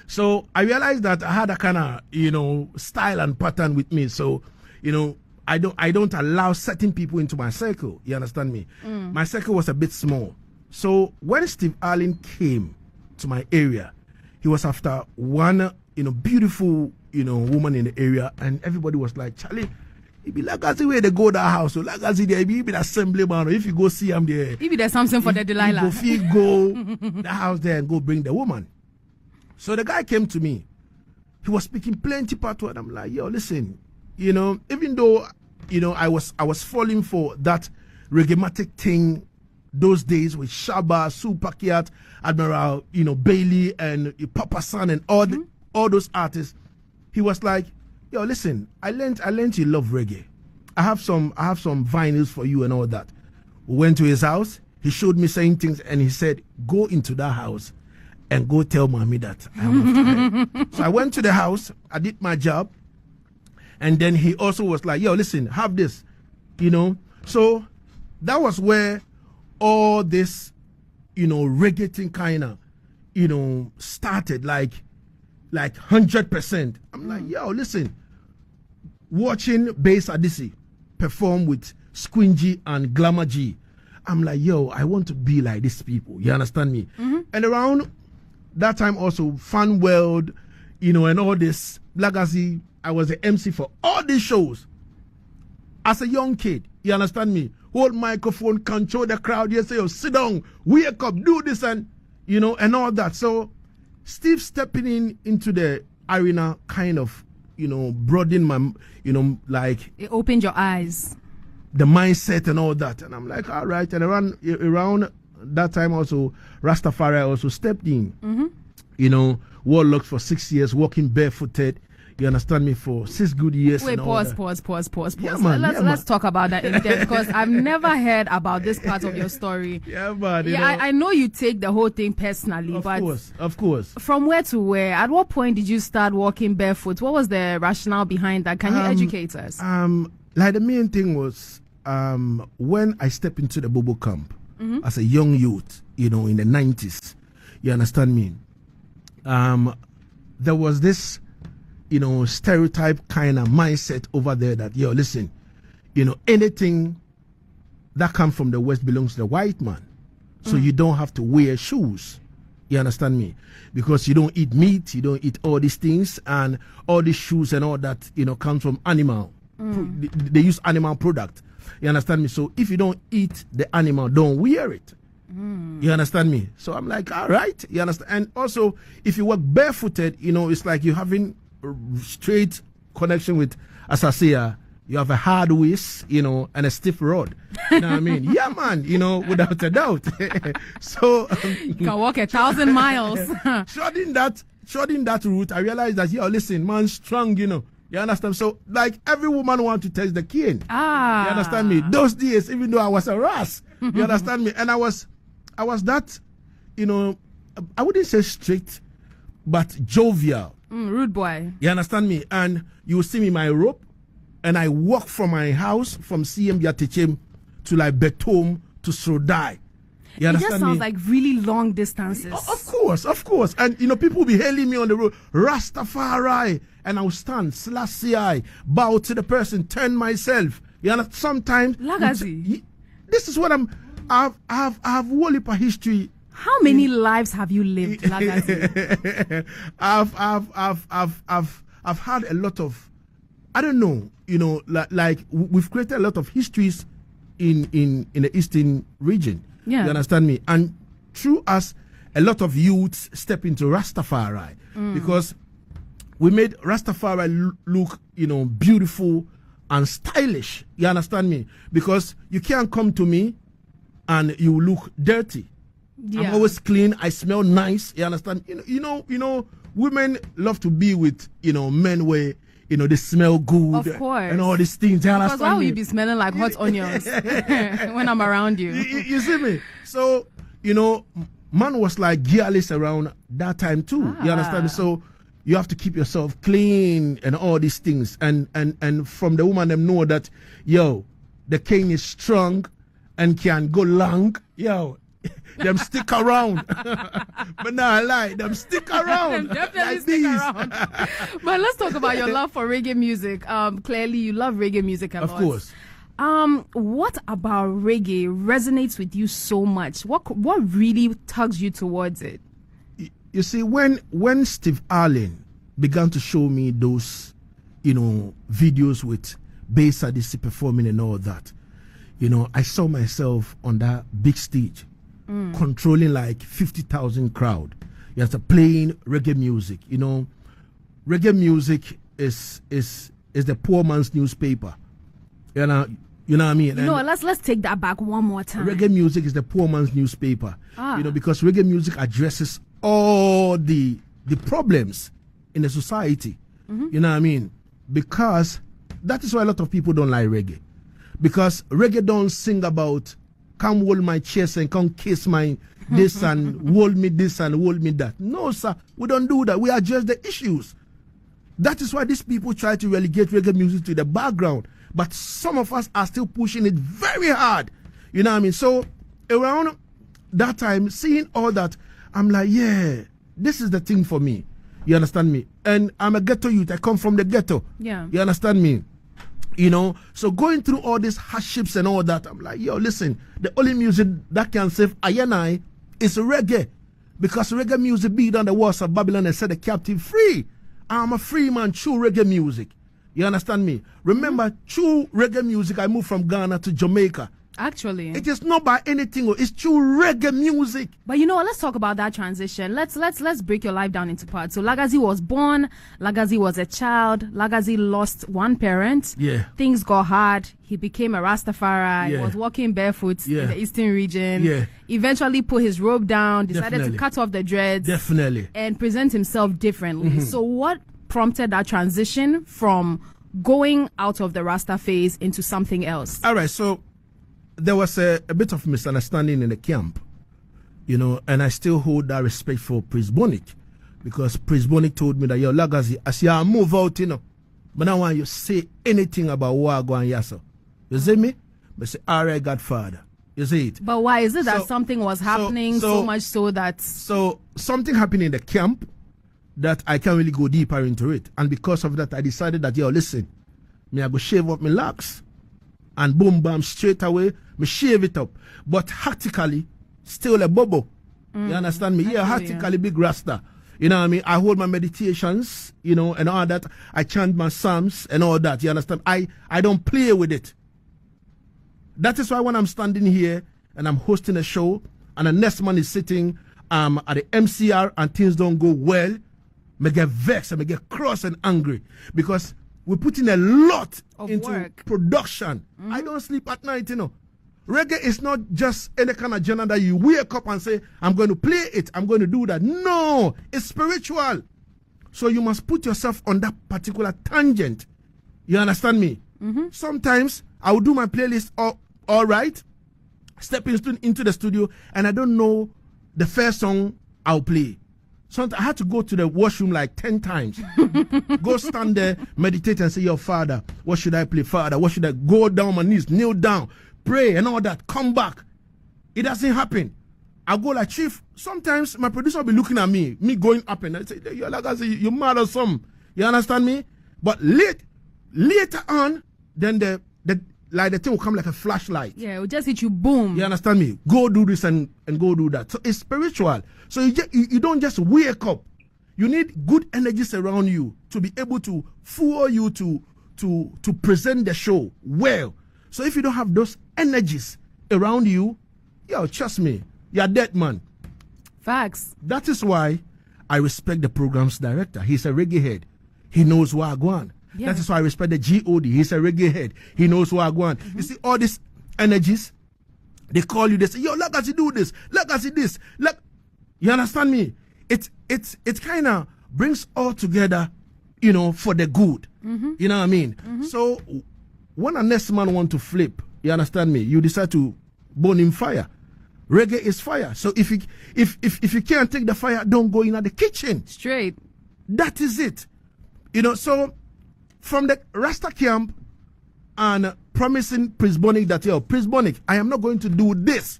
So I realized that I had a kind of, style and pattern with me. So, I don't allow certain people into my circle. You understand me? My circle was a bit small. So when Steve Allen came to my area, he was after one, beautiful, woman in the area, and everybody was like, Charlie, it be Lagazee where they go that house. So Lagazee there, be the assembly man. If you go see him there, maybe there's something for the Delilah. If you go the house there and go bring the woman. So the guy came to me. He was speaking plenty patois, and I'm like, yo, listen, even though I was falling for that reggaematic thing those days with Shaba, Sue Pakiat, Admiral, Bailey, and Papa San, and all those artists. He was like, yo, listen, I learned you love reggae. I have some vinyls for you and all that. We went to his house. He showed me saying things, and he said, go into that house and go tell mommy that I'm after her. So I went to the house. I did my job. And then he also was like, yo, listen, have this, So that was where all this, reggae thing kind of, started like 100%. I'm like, yo, listen, watching Bass Adisi perform with Squingy and Glamour G, I'm like, yo, I want to be like these people. You understand me? And around that time also, Fun World, and all this, Lagazee, I was the MC for all these shows. As a young kid, you understand me? Hold microphone, control the crowd, you say, yo, sit down, wake up, do this, and, and all that. So, Steve stepping into the arena kind of, broadened my, it opened your eyes. The mindset and all that. And I'm like, all right. And around that time also, Rastafari also stepped in. Warlocks for 6 years, walking barefooted. You understand me, for 6 good years. Wait, pause. Yeah, man, let's talk about that in depth, because I've never heard about this part of your story. Yeah, man. I know you take the whole thing personally, of course. From where to where? At what point did you start walking barefoot? What was the rationale behind that? Can you educate us? Like the main thing was when I stepped into the Bobo camp as a young youth, in the 90s. You understand me? There was this stereotype kind of mindset over there that, yo, listen, anything that comes from the West belongs to the white man. So you don't have to wear shoes. You understand me? Because you don't eat meat, you don't eat all these things, and all these shoes and all that, comes from animal. They use animal product. You understand me? So if you don't eat the animal, don't wear it. You understand me? So I'm like, all right. You understand? And also, if you walk barefooted, it's like you're having straight connection with, as I say, you have a hard waist, and a stiff rod. You know what I mean? Yeah, man, without a doubt. So you can walk 1,000 miles. Shorting that route, I realized that, listen, man, strong, You understand? So, like, every woman wants to test the king. You understand me? Those days, even though I was a ras, you understand me? And I was that, I wouldn't say strict, but jovial. Rude boy. You understand me? And you will see me in my rope, and I walk from my house, from CM Yatechem to like Betom to Srodai. You understand me? It just sounds like really long distances. Of course. And, people will be hailing me on the road, Rastafari, and I'll stand, Selassie, bow to the person, turn myself. You know, sometimes. Lagazee. This is what I have whole heap of history. How many lives have you lived, Lagazee? I've had a lot of, I don't know, like we've created a lot of histories in the Eastern region. Yeah. You understand me? And through us, a lot of youths step into Rastafari because we made Rastafari look, beautiful and stylish. You understand me? Because you can't come to me and you look dirty. Yeah. I'm always clean. I smell nice. You understand? Women love to be with, men where, they smell good. Of course. And all these things. You understand? Because why will you be smelling like hot onions when I'm around you? You see me? So, man was like gearless around that time too. You understand me? So you have to keep yourself clean and all these things. And from the woman, them know that, the king is strong and can go long. them stick around. But now I lie, them stick around. Them definitely like stick these. around. But let's talk about your love for reggae music. Clearly, you love reggae music a lot. Of course. What about reggae resonates with you so much? What really tugs you towards it? You see, when Steve Allen began to show me those, videos with bass Adisi performing and all that, I saw myself on that big stage, controlling like 50,000 crowd. You have to playing reggae music. Reggae music is the poor man's newspaper. You know what I mean? Let's take that back one more time. Reggae music is the poor man's newspaper. Because reggae music addresses all the problems in the society. You know what I mean? Because that is why a lot of people don't like reggae. Because reggae don't sing about come hold my chest and come kiss my this and hold me this and hold me that. No, sir, we don't do that. We address the issues. That is why these people try to relegate reggae music to the background. But some of us are still pushing it very hard. You know what I mean? So around that time, seeing all that, I'm like, yeah, this is the thing for me. You understand me? And I'm a ghetto youth. I come from the ghetto. Yeah. You understand me? So going through all these hardships and all that, I'm like, yo, listen, the only music that can save I and I is reggae. Because reggae music beat on the walls of Babylon and set the captive free. I'm a free man, true reggae music. You understand me? Remember, true reggae music, I moved from Ghana to Jamaica. Actually, it is not by anything. It's true reggae music. But let's talk about that transition. Let's break your life down into parts. So Lagazee was born. Lagazee was a child. Lagazee lost one parent. Yeah. Things got hard. He became a Rastafari. Yeah. He was walking barefoot Yeah. in the eastern region. Yeah. Eventually put his robe down. Decided Definitely. to cut off the dreads. Definitely. And present himself differently. So what prompted that transition from going out of the Rasta phase into something else? All right, so there was a bit of misunderstanding in the camp, and I still hold that respect for Prince Bonic, because Prince Bonic told me that, yo, Lagazee, as you move out, but I want you to say anything about what I go on yaso. You see me? I say, all right, Godfather. You see it? But why is it that something was happening so much so that... So something happened in the camp that I can't really go deeper into it. And because of that, I decided that, yo, listen, I go shave up my locks. And boom, bam, straight away, me shave it up. But hectically, still a bobo. You understand me? Yeah, hectically big rasta. You know what I mean? I hold my meditations, and all that. I chant my psalms and all that. You understand? I don't play with it. That is why when I'm standing here and I'm hosting a show and the next man is sitting at the MCR and things don't go well, I get vexed, I get cross and angry, because we're putting a lot into work. Production. I don't sleep at night, Reggae is not just any kind of genre that you wake up and say, I'm going to play it, I'm going to do that. No, it's spiritual. So you must put yourself on that particular tangent. You understand me? Sometimes I will do my playlist all right, step into the studio, and I don't know the first song I'll play. Sometimes I had to go to the washroom like 10 times. Go stand there, meditate and say, yo, Father, what should I play? Father, what should I go down on my knees, kneel down, pray and all that, come back. It doesn't happen. I go like, Chief, sometimes my producer will be looking at me going up, and I say, yo, Lagazee, you mad or something. You understand me? But later on, then the thing will come like a flashlight. Yeah, it will just hit you, boom. You understand me? Go do this and go do that. So it's spiritual. So you don't just wake up. You need good energies around you to be able to fuel you to present the show well. So if you don't have those energies around you, yo, trust me, you're dead, man. Facts. That is why I respect the program's director. He's a reggae head. He knows what I want. Yeah. That is why I respect the GOD. He's a reggae head. He knows what I want. You see all these energies, they call you, they say, yo, Lagazee do this, Lagazee this. You understand me? It kind of brings all together, for the good. You know what I mean? So when a next man want to flip, you understand me? You decide to burn him fire. Reggae is fire. So if you can't take the fire, don't go in at the kitchen. Straight. That is it. So from the Rasta camp and promising Prince Bonic that, yo, Prince Bonic, I am not going to do this.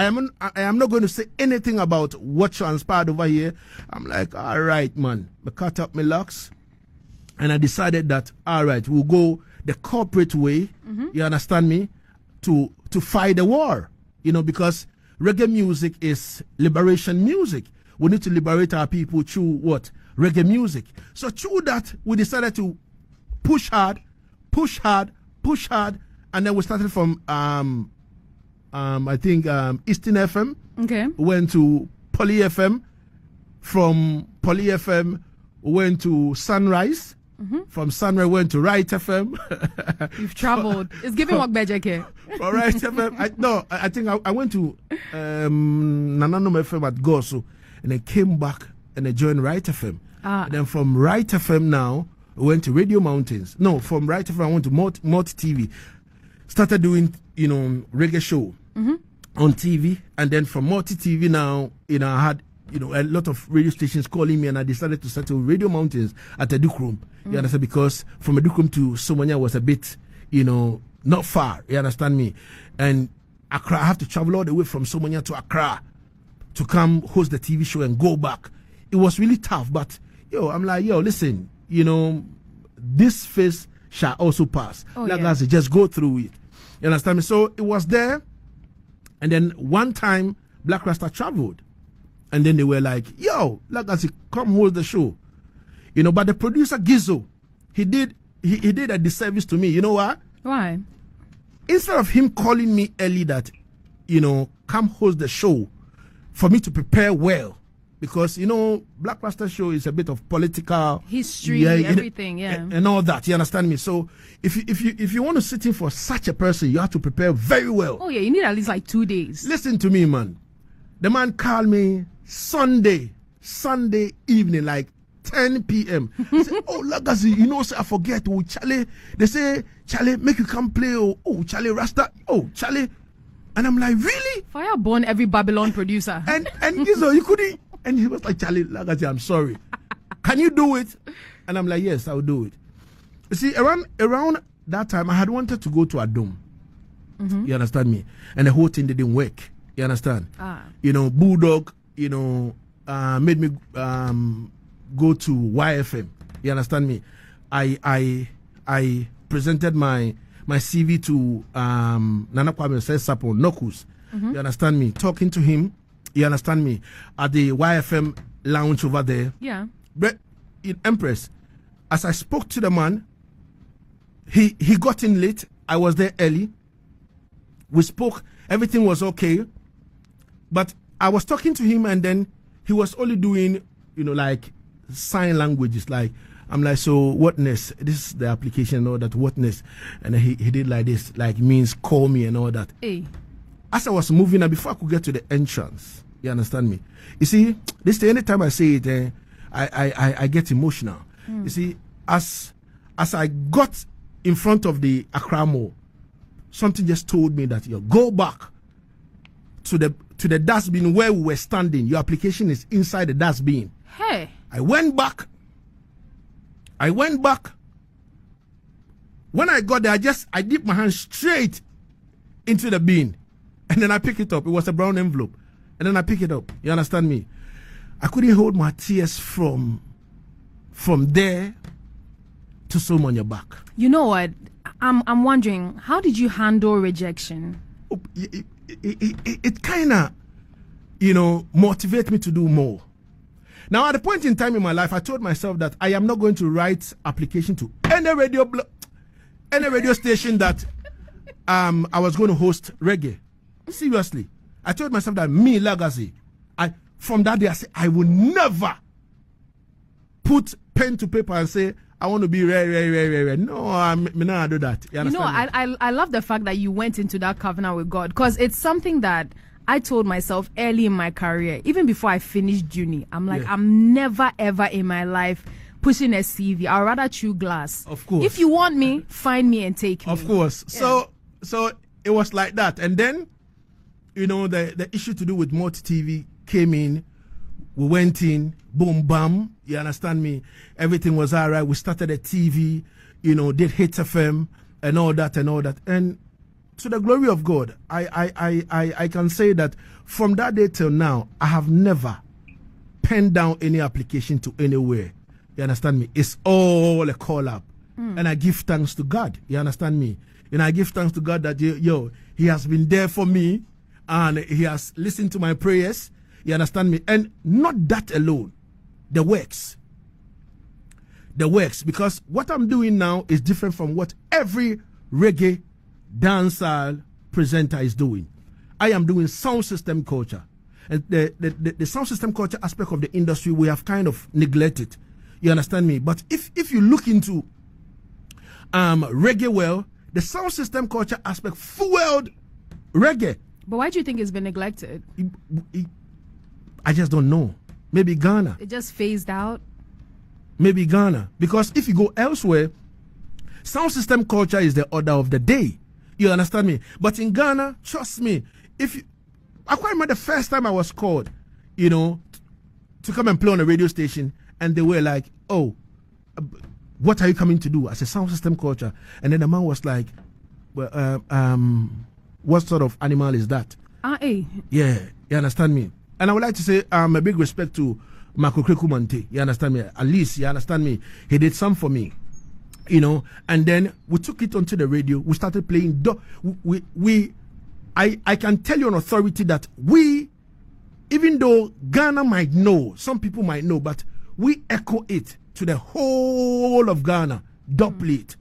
I am not going to say anything about what transpired over here. I'm like, all right, man. I cut up my locks, and I decided that, all right, we'll go the corporate way. You understand me? To fight the war, because reggae music is liberation music. We need to liberate our people through what? Reggae music. So through that, we decided to push hard, and then we started from I think Eastern FM. Okay. Went to Poly FM. From Poly FM, went to Sunrise. From Sunrise, went to Right FM. You've traveled. It's giving work Bejeke. For Right FM, I think I went to Nananum FM at Gosu, and then came back and I joined Right FM. And then from Right FM now, I went to Radio Mountains. No, from Right FM, I went to Multi TV. Started doing, reggae show on TV. And then from Multi TV now, I had, a lot of radio stations calling me, and I decided to settle Radio Mountains at Edukrum. You understand? Because from Edukrum to Somalia was a bit, not far. You understand me? And Accra, I have to travel all the way from Somalia to Accra to come host the TV show and go back. It was really tough, but I'm like, listen, this phase shall also pass. Lagazee, just go through it. You understand me? So it was there, and then one time Black Rasta traveled, and then they were like, Lagazee, come hold the show. But the producer Gizzo, he did a disservice to me. You know what? Why? Instead of him calling me early that, come host the show for me to prepare well, because Black Rasta show is a bit of political history, everything, and all that. You understand me? So if you want to sit in for such a person, you have to prepare very well. Oh yeah, you need at least like 2 days. Listen to me, man. The man called me Sunday evening, like 10 p.m. He said, Lagazee, say I forget. Oh, Charlie. They say, Charlie, make you come play. Oh, Charlie Rasta. Oh, Charlie. And I'm like, really? Fire burn every Babylon producer. And Gizzo, you couldn't. And he was like, Charlie, Lagazee, I'm sorry. Can you do it? And I'm like, yes, I'll do it. You see, around that time, I had wanted to go to Adom. You understand me? And the whole thing didn't work. You understand? Bulldog, made me go to YFM. You understand me? I presented my CV to Nana Kwame Sapo Nokus. You understand me? Talking to him. You understand me? At the YFM lounge over there. Yeah. But in Empress, as I spoke to the man, he got in late. I was there early. We spoke. Everything was okay. But I was talking to him, and then he was only doing, like sign languages. Like, I'm like, so whatness? This is the application and all that, whatness. And he did like this, like means call me and all that. Hey. As I was moving, and before I could get to the entrance, you understand me? You see, this day, anytime I say it, I get emotional. You see, as I got in front of the Accra Mall, something just told me that go back to the dustbin where we were standing. Your application is inside the dustbin. Hey. I went back. When I got there, I dipped my hand straight into the bin. And then I pick it up. It was a brown envelope. And then I pick it up. You understand me? I couldn't hold my tears from there to some on your back. You know what? I'm wondering, how did you handle rejection? It kind of, motivated me to do more. Now, at a point in time in my life, I told myself that I am not going to write application to any radio station that I was going to host reggae. Seriously. I told myself that me, Lagazee, from that day, I said, I will never put pen to paper and say, I want to be rare. No, I'm not do that. I love the fact that you went into that covenant with God, because it's something that I told myself early in my career, even before I finished uni. I'm like, I'm never ever in my life pushing a CV. I'd rather chew glass. Of course. If you want me, find me and take me. Of course. Yeah. So it was like that. And then, the issue to do with Multi TV came in. We went in, boom, bam. You understand me? Everything was all right. We started a TV, did Hits FM and all that. And to the glory of God, I can say that from that day till now, I have never penned down any application to anywhere. You understand me? It's all a call up. And I give thanks to God. You understand me? And I give thanks to God that, He has been there for me and He has listened to my prayers. You understand me? And not that alone. The works. Because what I'm doing now is different from what every reggae dancehall presenter is doing. I am doing sound system culture. And the sound system culture aspect of the industry, we have kind of neglected. You understand me? But if you look into reggae, well, the sound system culture aspect fueled reggae. But why do you think it's been neglected? I just don't know. Maybe Ghana. It just phased out? Maybe Ghana. Because if you go elsewhere, sound system culture is the order of the day. You understand me? But in Ghana, trust me, I quite remember the first time I was called, to come and play on a radio station, and they were like, oh, what are you coming to do? I said, sound system culture. And then the man was like, well, what sort of animal is that? Yeah, you understand me? And I would like to say a big respect to Marco Krekumante. You understand me? At least, you understand me? He did some for me. And then we took it onto the radio. We started playing. I can tell you on authority that even though Ghana might know, some people might know, but we echo it to the whole of Ghana. Dubplate.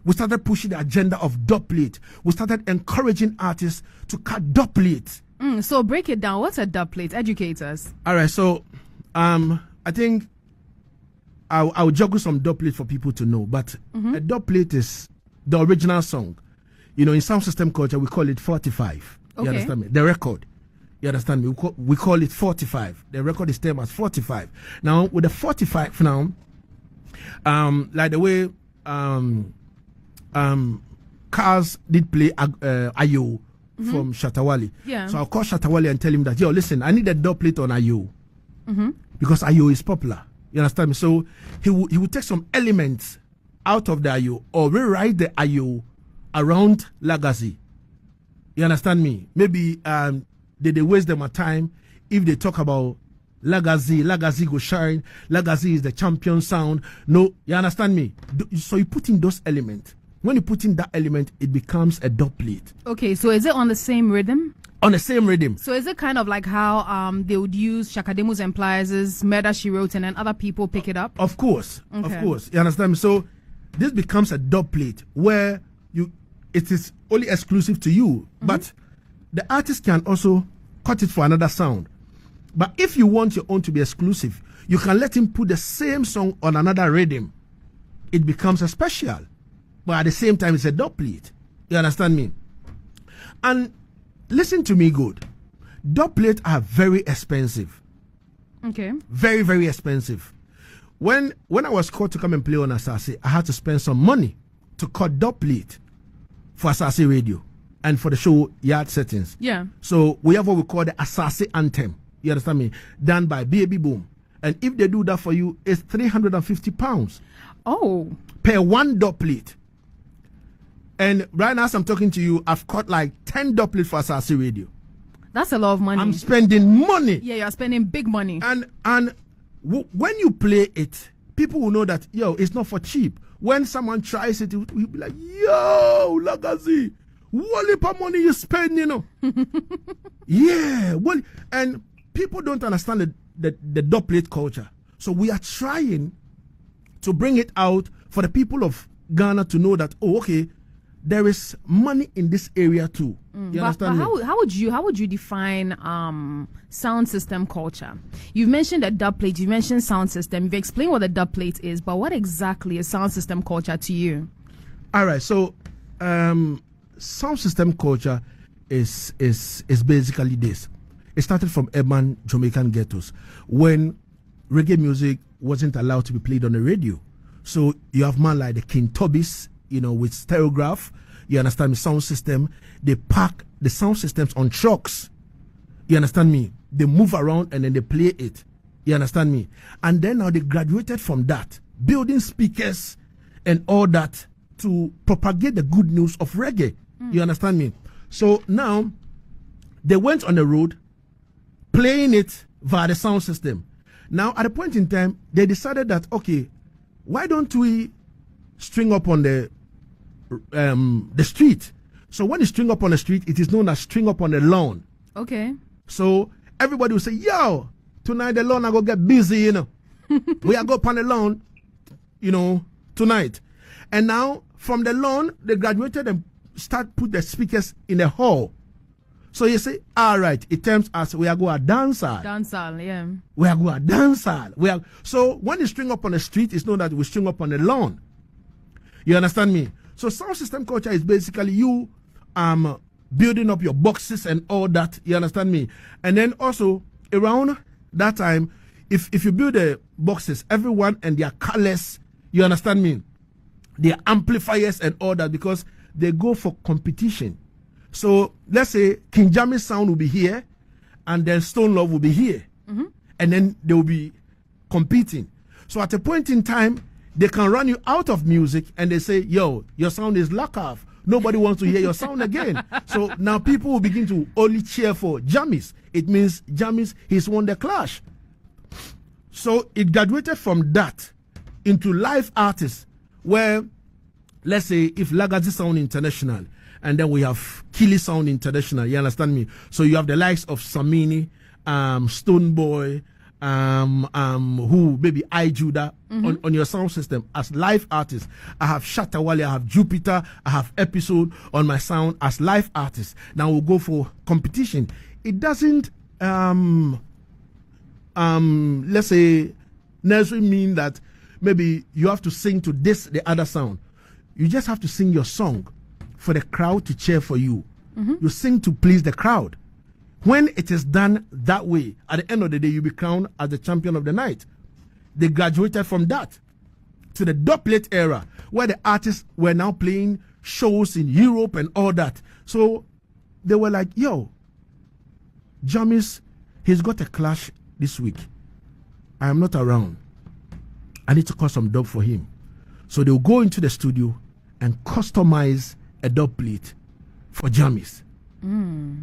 We started pushing the agenda of dubplate. We started encouraging artists to cut dubplate. So break it down. What's a dubplate? Educate us. All right. So, I think I'll juggle some dubplate for people to know. But a dubplate is the original song. In sound system culture, we call it 45. Okay. You understand me? The record. You understand me? We call it 45. The record is termed as 45. Now, with the 45 now, like the way Cars did play Ayo from Shatawale. Yeah. So I'll call Shatawale and tell him that, listen, I need a dubplate on Ayo. Because Ayo is popular. You understand me? So he will take some elements out of the Ayo or rewrite the Ayo around Lagazee. You understand me? Maybe they waste them a time if they talk about Lagazee go shine, Lagazee is the champion sound. No, you understand me? So you put in those elements. When you put in that element, it becomes a dubplate. Okay, so is it on the same rhythm? On the same rhythm. So is it kind of like how they would use Shakademus and Pliers' Murder She Wrote and then other people pick it up? Of course. Okay. Of course. You understand me? So this becomes a dubplate where it is only exclusive to you, but the artist can also cut it for another sound. But if you want your own to be exclusive, you can let him put the same song on another rhythm. It becomes a special. But at the same time, it's a dubplate. You understand me? And listen to me good. Dubplates are very expensive. Okay. Very, very expensive. When I was called to come and play on Asase, I had to spend some money to cut dubplate for Asase Radio and for the show Yard Settings. Yeah. So we have what we call the Asase Anthem. You understand me? Done by Baby Boom. And if they do that for you, it's £350. Oh. Per one dubplate. And right now, as I'm talking to you, I've cut like 10 dubplates for Asase Radio. That's a lot of money. I'm spending money. Yeah, you're spending big money. And when you play it, people will know that, it's not for cheap. When someone tries it, you'll be like, yo, Lagazee, what heap of money you spend, Yeah. Well, and people don't understand the dubplate culture. So we are trying to bring it out for the people of Ghana to know that, okay, there is money in this area too. You understand? But how would you define sound system culture? You've mentioned a dubplate, you mentioned sound system, you've explained what a dubplate is, but what exactly is sound system culture to you? All right, so sound system culture is basically this. It started from urban Jamaican ghettos when reggae music wasn't allowed to be played on the radio. So you have man like the King Tobis, with stereograph, you understand me, sound system. They pack the sound systems on trucks. You understand me? They move around and then they play it. You understand me? And then now they graduated from that, building speakers and all that to propagate the good news of reggae. You understand me? So now they went on the road playing it via the sound system. Now at a point in time, they decided that, okay, why don't we string up on the street? So when you string up on the street, it is known as string up on the lawn. Okay. So everybody will say, yo, tonight the lawn I go get busy, you know. We are go up on the lawn, you know, tonight. And now from the lawn, they graduated and put the speakers in the hall. So you say, all right, it terms as we are going to dance hall. Dance hall, yeah. We are going to dance hall. So when you string up on the street, it's known that we string up on the lawn. You understand me? So sound system culture is basically you building up your boxes and all that. You understand me? And then also around that time, if you build the boxes, everyone and their colors, you understand me? Their amplifiers and all that, because they go for competition. So let's say King Jammy's sound will be here, and then Stone Love will be here, and then they will be competing. So at a point in time, they can run you out of music, and they say, "Yo, your sound is lock off. Nobody wants to hear your sound again." So now people will begin to only cheer for Jammies. It means Jammies, he's won the clash. So it graduated from that into live artists, where, let's say, if Lagazee Sound International, and then we have Keely Sound International, you understand me? So you have the likes of Samini, Stoneboy, who maybe I Judah on your sound system as live artists. I have Shattawale, I have Jupiter, I have Episode on my sound as live artists. Now we'll go for competition. It doesn't let's say necessarily mean that maybe you have to sing to the other sound. You just have to sing your song for the crowd to cheer for you. You sing to please the crowd. When it is done that way, at the end of the day, you be crowned as the champion of the night. They graduated from that to the doublet era, where the artists were now playing shows in Europe and all that. So they were like, yo, Jammies, he's got a clash this week. I am not around. I need to call some dub for him. So they'll go into the studio and customize a dub plate for Jammies.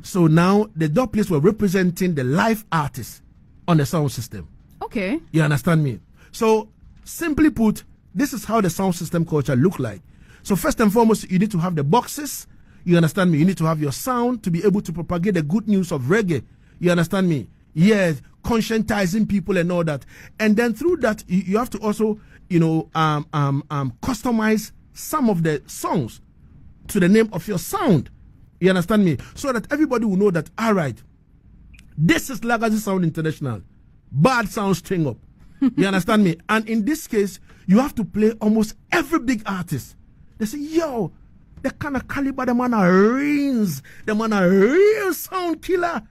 So now the dub plates were representing the live artists on the sound system. Okay. You understand me? So simply put, this is how the sound system culture look like. So first and foremost, you need to have the boxes. You understand me? You need to have your sound to be able to propagate the good news of reggae. You understand me? Yes, conscientizing people and all that. And then through that, you have to also, customize some of the songs to the name of your sound. You understand me? So that everybody will know that, all right, this is Lagazee Sound International. Bad sound string up. You understand me? And in this case, you have to play almost every big artist. They say, yo, the kind of caliber, the man are rings. The man are real sound killer.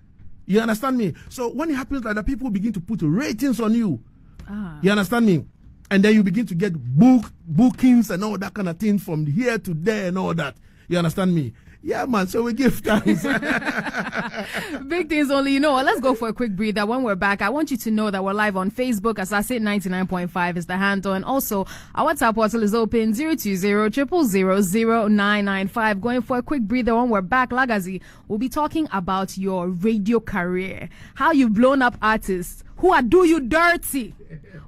You understand me? So when it happens like that, people begin to put ratings on you. You understand me? And then you begin to get bookings and all that kind of thing from here to there and all that. You understand me? Yeah, man, so we give thanks. Big things only, Let's go for a quick breather. When we're back, I want you to know that we're live on Facebook. As I said, 99.5 is the handle. And also, our WhatsApp portal is open, 020-000-0995. Going for a quick breather. When we're back, Lagazee, we'll be talking about your radio career. How you've blown up artists. Who are do you dirty?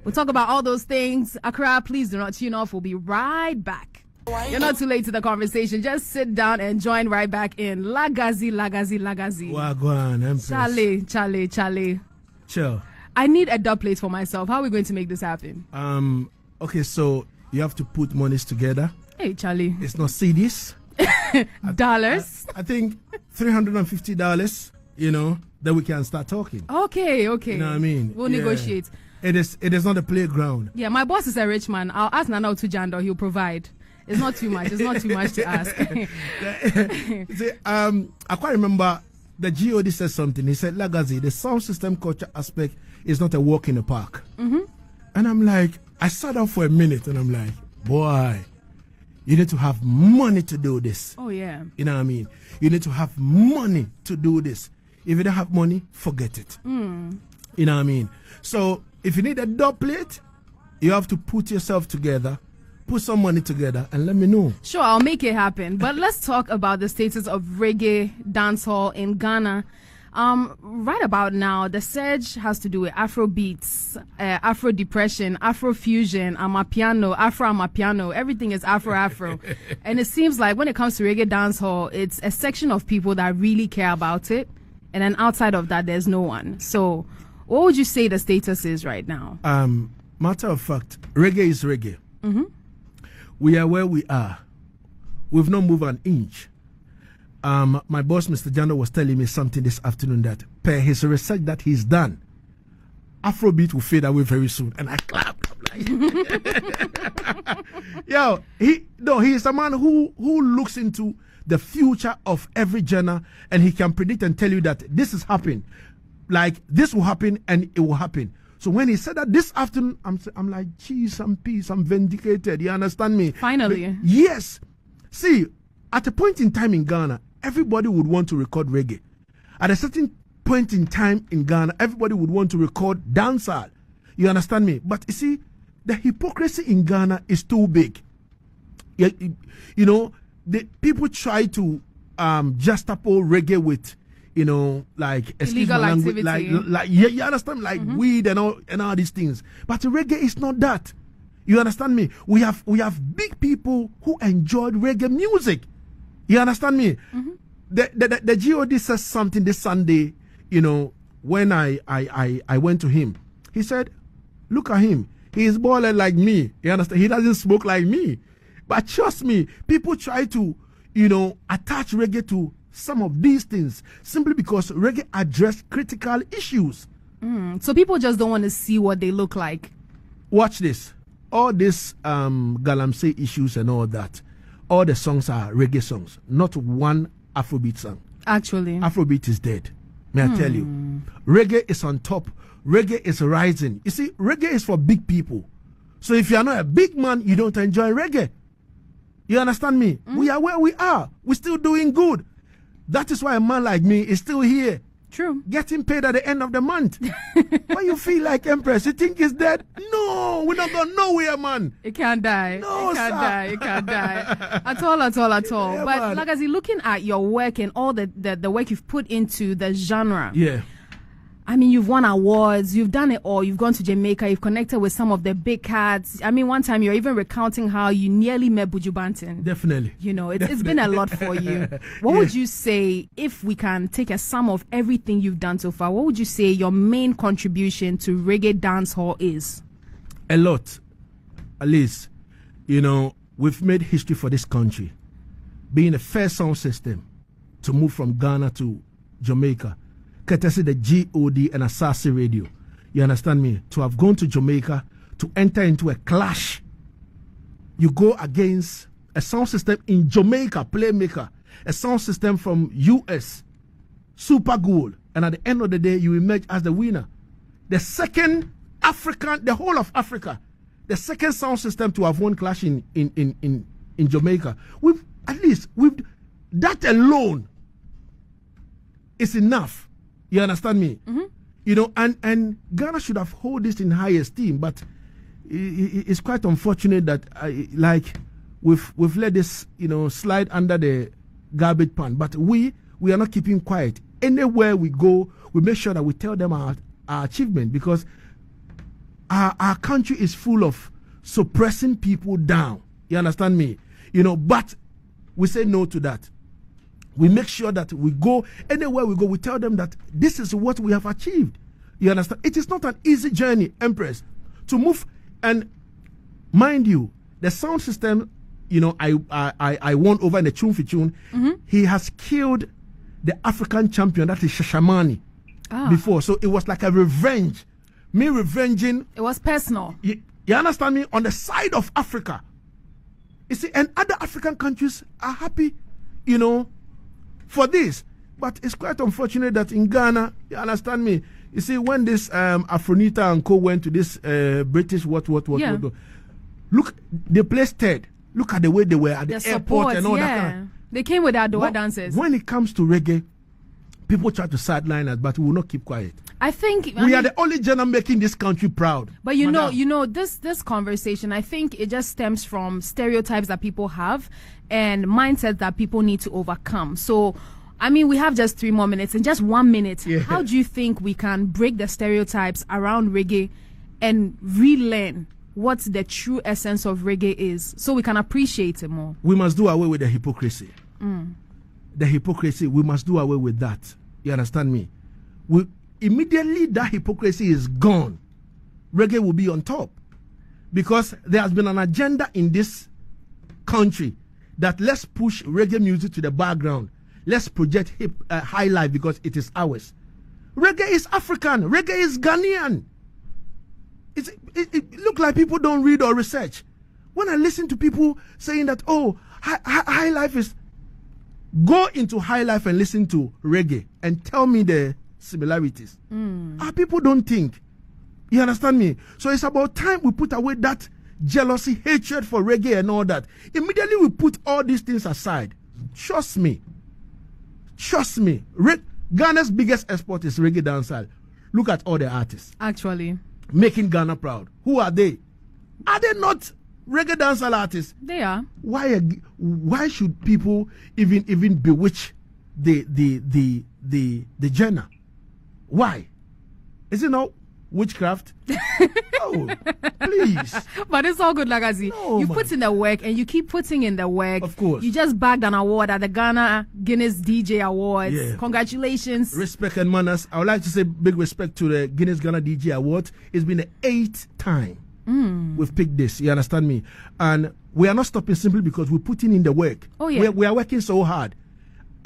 We'll talk about all those things. Accra, please do not tune off. We'll be right back. You're not too late to the conversation. Just sit down and join right back in. Lagazee. Wagwan, Empress. Charlie. Chill. I need a dub plate for myself. How are we going to make this happen? Okay, so you have to put monies together. Hey, Charlie. It's not CDs. Dollars? I think $350, then we can start talking. Okay. You know what I mean? We'll negotiate. It is not a playground. Yeah, my boss is a rich man. I'll ask Nana to Jando. He'll provide. It's not too much. It's not too much to ask. See, I quite remember the GOD said something. He said, Lagazee, the sound system culture aspect is not a walk in the park. And I'm like, I sat down for a minute and I'm like, boy, you need to have money to do this. Oh, yeah. You know what I mean? You need to have money to do this. If you don't have money, forget it. You know what I mean? So if you need a dub plate, you have to put yourself together, put some money together and let me know. Sure, I'll make it happen. But let's talk about the status of reggae dancehall in Ghana. Right about now, the surge has to do with Afro beats, Afro depression, Afro fusion, Amapiano, Afro Amapiano. Everything is Afro. And it seems like when it comes to reggae dancehall, it's a section of people that really care about it. And then outside of that, there's no one. So what would you say the status is right now? Matter of fact, reggae is reggae. Mm-hmm. We are where we are. We've not moved an inch. My boss, Mr. Jando, was telling me something this afternoon that per his research that he's done, Afrobeat will fade away very soon. And I clapped. Yo, he's a man who looks into the future of every genre, and he can predict and tell you that this is happening. Like, this will happen and it will happen. So when he said that this afternoon, I'm like, geez, I'm peace, I'm vindicated. You understand me? Finally. But yes. See, at a point in time in Ghana, everybody would want to record reggae. At a certain point in time in Ghana, everybody would want to record dancehall. You understand me? But you see, the hypocrisy in Ghana is too big. You know, the people try to juxtapose reggae with, you know, like illegal language, activity. like you understand, like weed and all these things. But reggae is not that. You understand me? We have big people who enjoyed reggae music. You understand me? Mm-hmm. The God says something this Sunday. You know, when I went to him, he said, "Look at him. He is balling like me. You understand? He doesn't smoke like me." But trust me, people try to, you know, attach reggae to some of these things simply because reggae address critical issues. So people just don't want to see what they look like. Watch this. All these galamsey issues and all that, all the songs are reggae songs, not one Afrobeat song. Actually, Afrobeat is dead. May I tell you? Reggae is on top. Reggae is rising. You see, reggae is for big people. So if you are not a big man, you don't enjoy reggae. You understand me? We are where we are. We're still doing good. That is why a man like me is still here. True. Getting paid at the end of the month. Why you feel like Empress? You think it's dead? No, we're not going nowhere, man. It can't die. No, it can't sir. die. It can't die. At all. Yeah, But man. Lagazee, looking at your work and all the work you've put into the genre. Yeah. I mean, you've won awards, you've done it all. You've gone to Jamaica, you've connected with some of the big cats. I mean, one time you're even recounting how you nearly met Buju Banton. Definitely. You know, it's been a lot for you. What Yeah. would you say, if we can take a sum of everything you've done so far, what would you say your main contribution to reggae dancehall is? A lot. At least, you know, we've made history for this country. Being the first sound system to move from Ghana to Jamaica, courtesy the God and Asase Radio. You understand me? To have gone to Jamaica, to enter into a clash. You go against a sound system in Jamaica, Playmaker, a sound system from US, Super Gold, and at the end of the day, you emerge as the winner. The second African, the whole of Africa, the second sound system to have won clash in Jamaica. We've that alone is enough. You understand me? You know, and Ghana should have hold this in high esteem, but it's quite unfortunate that we've let this, you know, slide under the garbage pan. But we are not keeping quiet. Anywhere we go, we make sure that we tell them our achievement, because our country is full of suppressing people down. You understand me? You know, but we say no to that. We make sure that we go, anywhere we go, we tell them that this is what we have achieved. You understand? It is not an easy journey, Empress, to move. And mind you, the sound system, you know, I won over in the Tune for Tune. He has killed the African champion, that is Shashamani, before. So it was like a revenge. Me revenging. It was personal. You understand me? On the side of Africa. You see, and other African countries are happy, you know, for this. But it's quite unfortunate that in Ghana, you understand me? You see, when this Afronita and co went to this British what, look, they placed third. Look at the way they were at the airport and all that kind of. They came with Adowa dancers. When it comes to reggae, people try to sideline us, but we will not keep quiet. I think we are the only genre making this country proud. But you know, this conversation, I think it just stems from stereotypes that people have and mindsets that people need to overcome. So, I mean, we have just 3 more minutes. In just 1 minute, how do you think we can break the stereotypes around reggae and relearn what the true essence of reggae is, so we can appreciate it more? We must do away with the hypocrisy. The hypocrisy, we must do away with that. You understand me? Immediately that hypocrisy is gone, reggae will be on top. Because there has been an agenda in this country that let's push reggae music to the background. Let's project high life because it is ours. Reggae is African. Reggae is Ghanaian. It look like people don't read or research. When I listen to people saying that, oh, high life is... Go into high life and listen to reggae and tell me the similarities. People don't think. You understand me? So it's about time we put away that jealousy, hatred for reggae and all that. Immediately we put all these things aside. Trust me. Trust me. Ghana's biggest export is reggae dancehall. Look at all the artists. Actually. Making Ghana proud. Who are they? Are they not reggae dancehall artists? They are. Why should people even bewitch the genre? Why? Is it not witchcraft? No, please. But it's all good, Lagazee. No, you put in the work and you keep putting in the work. Of course. You just bagged an award at the Ghana Guinness DJ Awards. Yeah. Congratulations. Respect and manners. I would like to say big respect to the Guinness Ghana DJ Awards. It's been the 8th time we've picked this. You understand me? And we are not stopping simply because we're putting in the work. Oh, yeah. We are working so hard.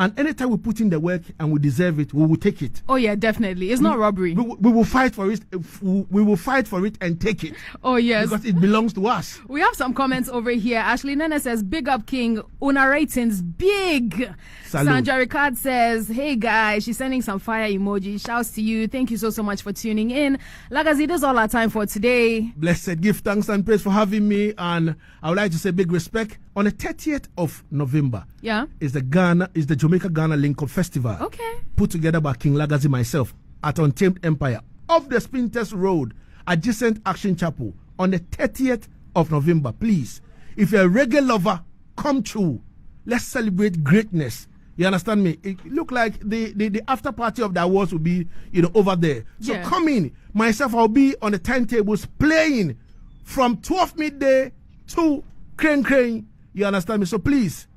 And anytime we put in the work and we deserve it, we will take it. Oh yeah, definitely. It's not robbery. We will fight for it. We will fight for it and take it. Oh yes, because it belongs to us. We have some comments over here. Ashley Nene says, "Big up King. Una ratings big." Salute. Sandra Ricard says, "Hey guys," she's sending some fire emoji. Shouts to you. Thank you so much for tuning in. Lagazee, that's all our time for today. Blessed, give thanks and praise for having me. And I would like to say big respect. On the 30th of November, is the Jamaica Ghana Link Up Festival. Okay. Put together by King Lagazee myself at Untamed Empire off the Spinters Road, adjacent Action Chapel on the 30th of November. Please, if you're a reggae lover, come through. Let's celebrate greatness. You understand me? It look like the after party of the awards will be over there. So come in. Myself, I'll be on the turntables playing from 12 midday to Crane. You understand me? So please,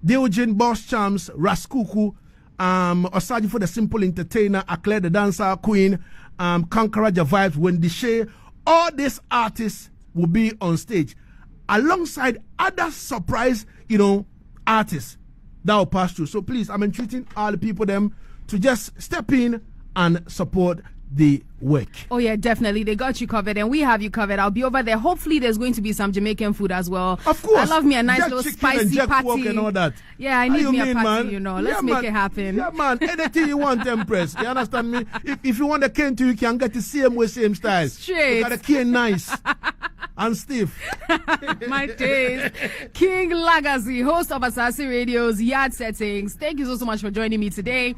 Deojin, Boss Charms, Raskuku, Osaji for the Simple Entertainer, Akle the Dancer Queen, Conqueror Vibes, Wendy Shea, all these artists will be on stage alongside other surprise, artists that will pass through. So please, I'm entreating all the people them to just step in and support the work. Oh yeah, definitely. They got you covered and we have you covered. I'll be over there. Hopefully there's going to be some Jamaican food as well. Of course. I love me a nice little spicy patty and all that. Yeah, I need me a patty, man? Let's make it happen. Yeah, man. Anything you want, Empress. You understand me? If you want the cane too, you can get the same way, same style. Straight. You got a cane nice and stiff. My days. King Lagazee, host of Asasi Radio's Yard Settings. Thank you so much for joining me today.